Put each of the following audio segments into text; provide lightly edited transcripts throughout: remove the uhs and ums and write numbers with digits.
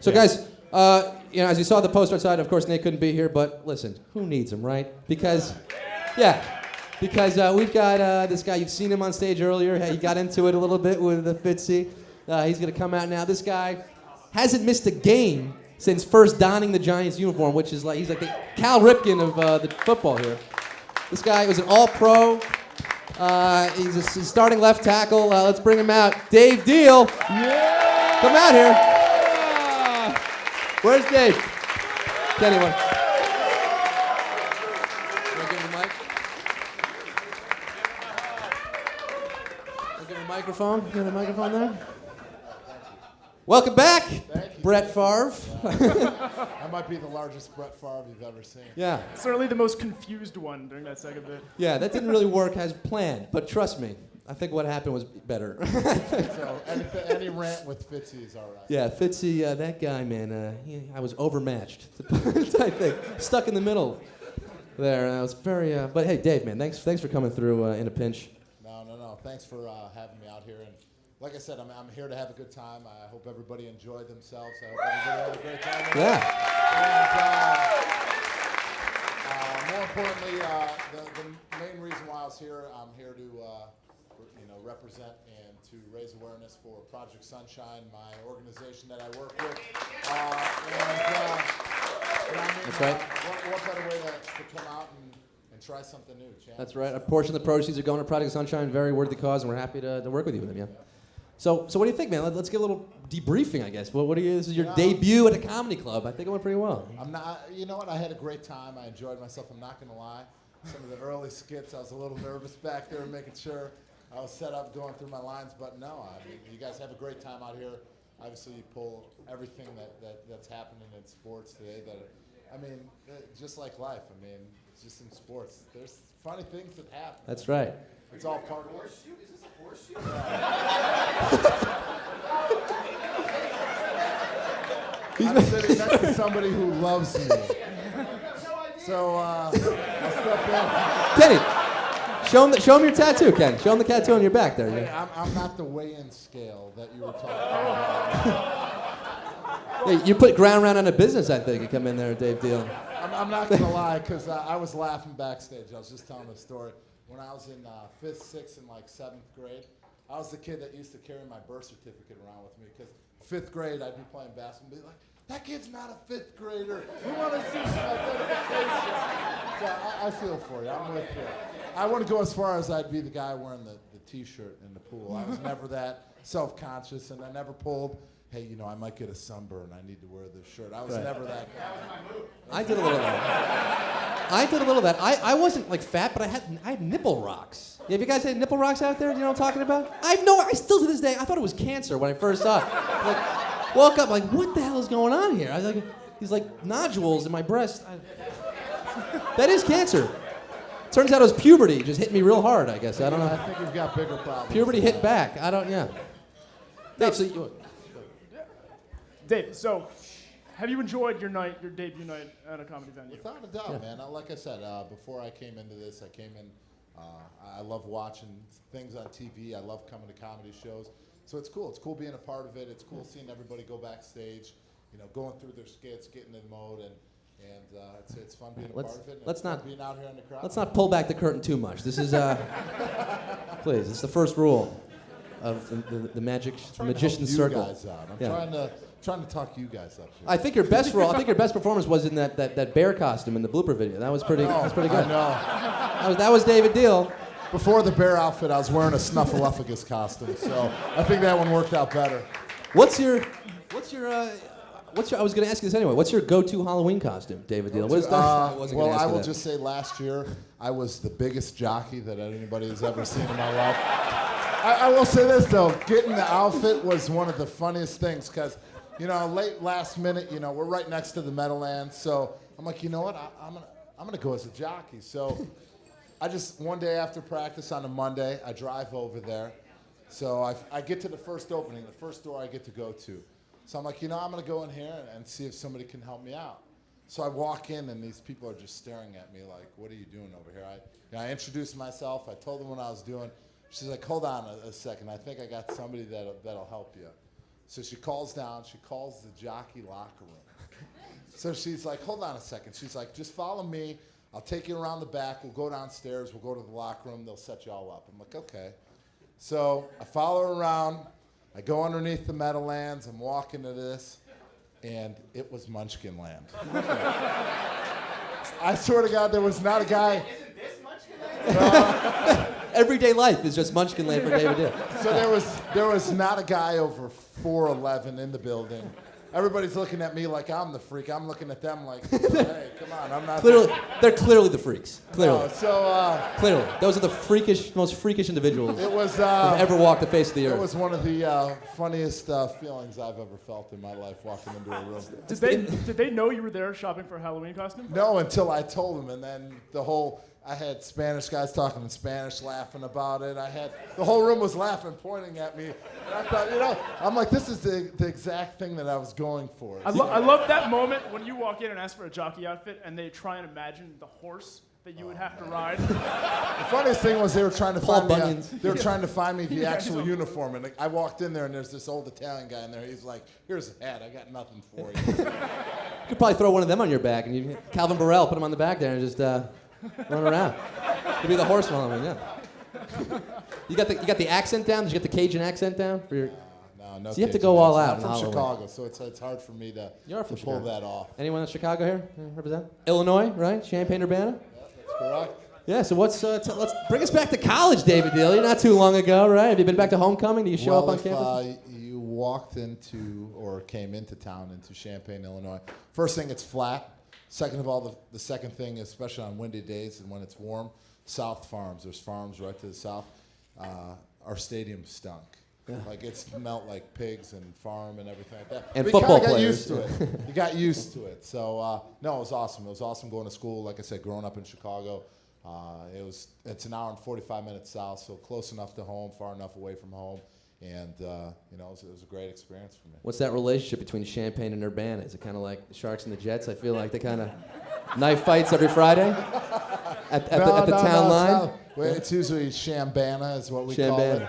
So guys, as you saw the poster outside, of course Nate couldn't be here, but listen, who needs him, right? Because we've got this guy, you've seen him on stage earlier. He got into it a little bit with the Fitzy. He's going to come out now. This guy hasn't missed a game since first donning the Giants uniform, which is he's like the Cal Ripken of the football here. This guy was an all-pro. He's a starting left tackle. Let's bring him out. Dave Diehl. Yeah! Come out here. Where's Dave? Anyone? Want to give him a mic? Want to give him a microphone? Give him a microphone there. Welcome back, Brett Favre. That might be the largest Brett Favre you've ever seen. Yeah. Certainly the most confused one during that second bit. Yeah, that didn't really work as planned, but trust me, I think what happened was better. So any rant with Fitzy is all right. Yeah, Fitzy, that guy, man, I was overmatched. I think stuck in the middle there. I was very. But hey, Dave, man, thanks for coming through in a pinch. No. Thanks for having me out here. And like I said, I'm here to have a good time. I hope everybody enjoyed themselves. I hope everybody had a great time. Yeah. And more importantly, the main reason why I was here, I'm here to represent and to raise awareness for Project Sunshine, my organization that I work with. That's right. What better way to come out and try something new? That's right. A portion of the proceeds are going to Project Sunshine. Very worthy cause, and we're happy to work with you with them. Yeah. So what do you think, man? Let's get a little debriefing, I guess. What do you? This is your debut at a comedy club. I think it went pretty well. I'm not. You know what? I had a great time. I enjoyed myself. I'm not going to lie. Some of the early skits, I was a little nervous back there, making sure I was set up, going through my lines. But no, I mean, you guys have a great time out here. Obviously, you pull everything that's happening in sports today. Just like life. I mean, it's just in sports. There's funny things that happen. That's right. It's all part of it. Is this a horseshoe? I'm sitting next to somebody who loves me. So I'll step in. Kenny, show him your tattoo, Ken. Show him the tattoo on your back there. Yeah. I'm not the weigh-in scale that you were talking about. Hey, you put ground round on a business, I think, you come in there, Dave Diehl. I'm not going to lie, because I was laughing backstage. I was just telling a story. When I was in 5th, 6th, and 7th grade, I was the kid that used to carry my birth certificate around with me, because 5th grade, I'd be playing basketball and be like, that kid's not a 5th grader. We want to see some identification. So I feel for you. I'm with you. I want to go as far as I'd be the guy wearing the T-shirt in the pool. I was never that self-conscious, and I never pulled, hey, I might get a sunburn. I need to wear this shirt. I was never that guy. I did a little of that. I wasn't fat, but I had nipple rocks. Yeah, have you guys had nipple rocks out there? You know what I'm talking about? I still to this day, I thought it was cancer when I first saw it. Woke up what the hell is going on here? I was these nodules in my breast. That is cancer. Turns out it was puberty. Just hit me real hard, I guess. I don't know. I think you've got bigger problems. Puberty hit back. Dave, so have you enjoyed your debut night at a comedy venue? Without a doubt, man. Like I said, before I came into this, I came in, I love watching things on TV. I love coming to comedy shows. So it's cool. It's cool being a part of it. It's cool seeing everybody go backstage, going through their skits, getting in mode, and it's fun being a part of it. Let's not being out here in the crowd. Let's not pull back the curtain too much. This is, please, it's the first rule of the magician's circle. I'm trying to talk you guys up here. I think your best performance was in that bear costume in the blooper video. That was pretty. That was pretty good. I know. That was David Diehl. Before the bear outfit, I was wearing a snuffleupagus costume, so I think that one worked out better. I was going to ask you this anyway. What's your go-to Halloween costume, David Diehl? What is that? I will just say last year I was the biggest jockey that anybody has ever seen in my life. I will say this though, getting the outfit was one of the funniest things because, late last minute, we're right next to the Meadowlands, so I'm like, you know what, I'm gonna go as a jockey. So I just one day after practice on a Monday, I drive over there. So I get to the first opening, the first door I get to go to. So I'm like, I'm going to go in here and see if somebody can help me out. So I walk in, and these people are just staring at me like, what are you doing over here? I introduced myself. I told them what I was doing. She's like, hold on a second. I think I got somebody that'll help you. So she calls down. She calls the jockey locker room. So she's like, hold on a second. She's like, just follow me. I'll take you around the back. We'll go downstairs. We'll go to the locker room. They'll set you all up. I'm like, okay. So I follow her around. I go underneath the Meadowlands. I'm walking to this, and it was Munchkin Land. I swear to God, there was not a guy. Isn't this Munchkin Land? Everyday life is just Munchkin Land for David Diehl. So there was not a guy over 4'11" in the building. Everybody's looking at me like I'm the freak. I'm looking at them like, hey, come on, I'm not. Clearly, they're clearly the freaks. Clearly. No, so Clearly. Those are the most freakish individuals it was who've ever walked the face of the it earth. was one of the funniest feelings I've ever felt in my life walking into a room. Did they know you were there shopping for a Halloween costume? No, until I told them, and then I had Spanish guys talking in Spanish, laughing about it. The whole room was laughing, pointing at me. And I thought, I'm like, this is the exact thing that I was going for. I love that moment when you walk in and ask for a jockey outfit, and they try and imagine the horse that you would have to ride. The funniest thing was they were trying to Paul find me. Bunyan's. They were trying to find me the Yeah, actual so- uniform, and I walked in there, and there's this old Italian guy in there. He's like, "Here's a hat. I got nothing for you." You could probably throw one of them on your back, and Calvin Burrell, put him on the back there, and just run around. Could be the horse woman, yeah. You got the accent down? Did you get the Cajun accent down for your? No. So you have to Cajun go all accent. out I'm in from Halloween. Chicago, so it's hard for me to You're from pull Chicago. that off. Anyone in Chicago here? Represent? Illinois, right? Champaign-Urbana? That's correct. Yeah. So let's bring us back to college, David Diehl. You're not too long ago, right? Have you been back to homecoming? Do you show up on campus? If you walked into or came into town into Champaign, Illinois, first thing, it's flat. Second of all, the second thing, especially on windy days and when it's warm, South Farms. There's farms right to the south. Our stadium stunk. Yeah. Like it smelled like pigs and farm and everything like that. And We football kinda got players. used to it. You got used to it. So no, it was awesome. It was awesome going to school. Like I said, growing up in Chicago, it's an hour and 45 minutes south, so close enough to home, far enough away from home, and it was a great experience for me. What's that relationship between Champaign and Urbana? Is it kind of like the Sharks and the Jets? I feel like they kind of knife fights every Friday at the town line. It's usually Shambana is what we call it.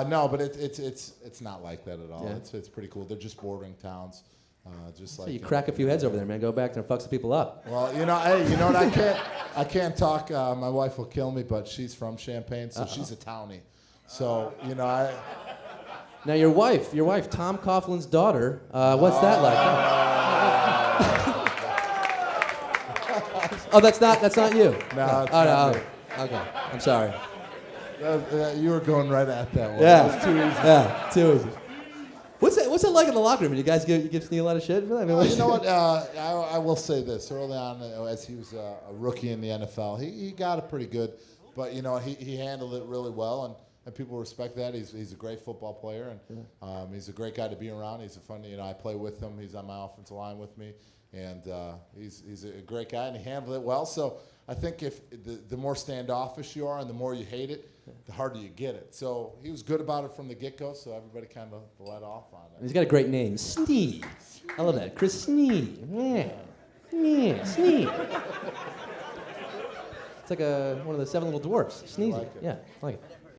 No, but it's not like that at all. Yeah. It's pretty cool. They're just bordering towns, just So like you crack a few heads over there, man. Go back there and fuck some people up. Well, hey, you know what? I can't talk. My wife will kill me, but she's from Champaign, so she's a townie. So Now your wife, Tom Coughlin's daughter. What's that like? Oh, that's not you. No, it's Oh, not no. me. Okay, I'm sorry. You were going right at that one. Yeah, That was too easy. Yeah, too easy. What's it like in the locker room? You guys give Sneal a lot of shit for that? I mean, You know what? I will say this. Early on, as he was a rookie in the NFL, he got it pretty good. But, he handled it really well, and people respect that. He's a great football player, and he's a great guy to be around. He's a fun, I play with him. He's on my offensive line with me, and he's a great guy, and he handled it well. So I think if the more standoffish you are and the more you hate it, the harder you get it. So he was good about it from the get-go, so everybody kind of let off on it. He's got a great name, Sneed. I love that, Chris Sneed. Yeah, Sneed. It's like one of the seven little dwarfs. Sneezy. like it. Yeah, I like it.